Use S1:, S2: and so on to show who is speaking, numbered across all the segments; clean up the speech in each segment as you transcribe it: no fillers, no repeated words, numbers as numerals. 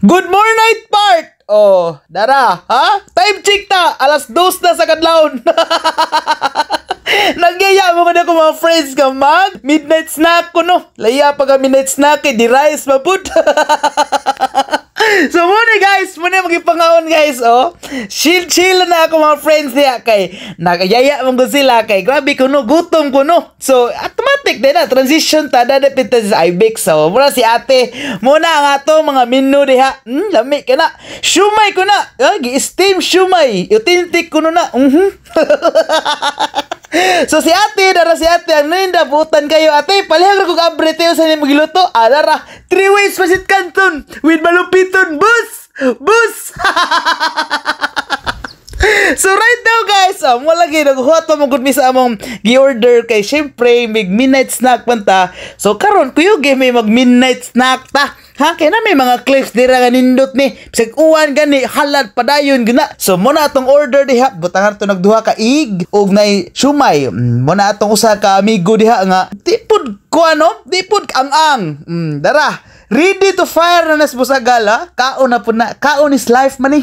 S1: Good morning, part! Oh, dara, ha? Time check ta! Alas 2 na sa kadlawon. Nagyaya mo ko mga friends ka mag midnight snack ko no. Laya pa ka midnight snack di rice maput. So muna guys, muna magipangawon guys, oh. Chill na ako mga friends niya kay nagayaya mo ko sila kay grabe ko no, gutom ko no. So automatic din na transition ta dadapit ta sa Ibex. So muna si ate, muna ang ato mga menu diha. Lami ka na. Shumay ko na. Gi-steam shumay. Authentic ko no na. So si ate, dara si ate, ang nindabutan kayo ate, palihag ko kabrete sa inyo magluto. Dara, 3 ways pasit canton with malupiton, bus! So right now guys, mo lagi naghuhat pa mong mi sa among gi-order kay syempre mig midnight snack man ta. So karon kuyo gi may mag midnight snack ta. Ha, kaya na may mga clips dira nga nindot ni bisag uwan gani halad padayon gina. So mo na atong order diha, butangan to nagduha ka ig og nay shumay. Mo na atong usa ka amigo diha nga tipod ko ano, tipod ang dara. Ready to fire na nas busagala. Kaon na pud na. Kaon is life man ni.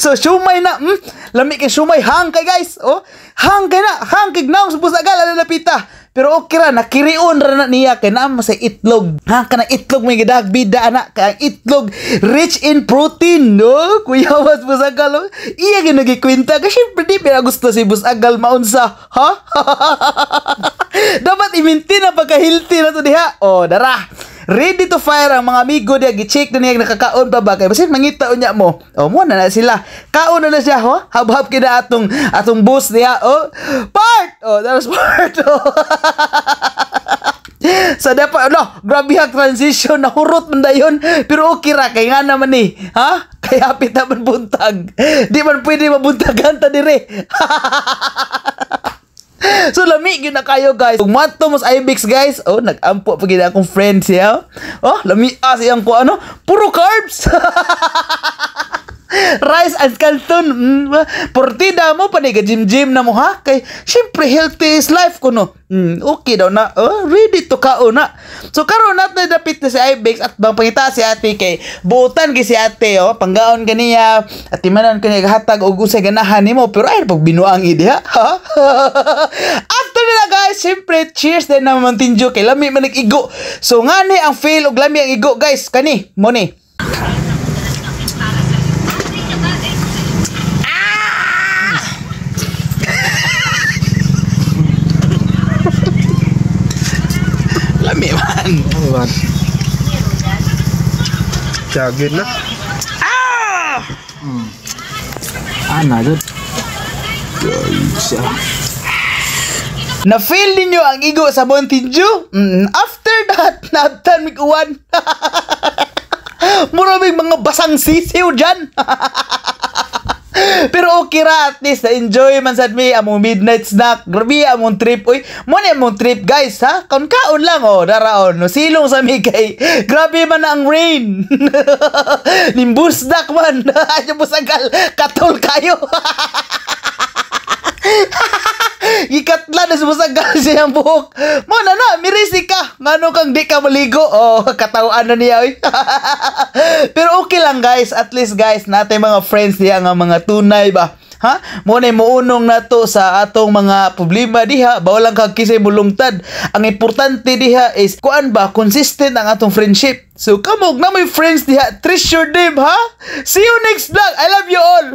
S1: So shumay na, lami kay shumay hang kay guys. Oh, hang kay na, hang kay naong sa busagala lalapita. Pero okay ra, nakirion ra na niya kay naman sa itlog. Ha, kanang itlog may gidag bida ana, kay itlog rich in protein, no? Kuya was busagal. Iya ginagikwenta kasi syempre di pero gusto si busagal maunsa, ha? Dapat i-maintain na pagka-healthy na to diha. Oh, dara. Ready to fire ang mga amigo diya. Gi-check na niya nakakaon pa ba kay basin mangita unya mo. Oh, mo na sila. Kaon na siya, ho? Habhab kina atong boss niya. Oh, part. Oh, that was part. Oh. So dapat no, grabe ha transition na hurot man dayon. Pero okay ra kay nga naman ni. Ha? Kay hapit naman buntag. Di man pwede mabuntagan ta dire. So lami gyud na kayo guys. Ug mato mos Ibex guys. Oh, nag-ampo pa gid akong friends siya. Oh, lami siyang ko ano, puro carbs. Rice and canton. Portida mo pa ni gym na mo ha. Kay syempre healthy is life ko no. Okay daw na. Oh, ready to kaon na. So karon nat na dapit na si Ibex at bang pangita si ate kay buutan gi si ate oh, panggaon kaniya at timanan kaniya hatag og usay ganahan nimo pero ay pag binuang idi ha. After na guys, syempre cheers din na Mountain Dew kay lami man nag-igo. So ngani ang feel og lami ang igo guys kani mo ni. Lami man.
S2: Jagin na.
S3: Ana good.
S1: Na-feel ninyo ang igo sa Mountain Dew? After that, naabtan mig uwan. Maraming mga basang sisiw dyan. Pero okay ra, at least na-enjoy man sad mi among midnight snack. Grabe among trip. Uy, mo na among trip guys ha. Kaon lang oh, daraon. No silong sa mi kay. Grabe man ang rain. Nimbusdak man. Ayo busagal katol kayo. Gikatla na sumasagal siyang buhok. Mo na, mirisi ka. Ngano kang di ka maligo. Oh, katawan na niya. Pero okay lang guys. At least guys, natin mga friends niya nga mga tunay ba. Ha? Mo na muunong na to sa atong mga problema diha. Bawalang kag kisay mulungtad. Ang importante diha is kuan ba, consistent ang atong friendship. So kamog na may friends diha. Treasure them ha. See you next vlog. I love you all.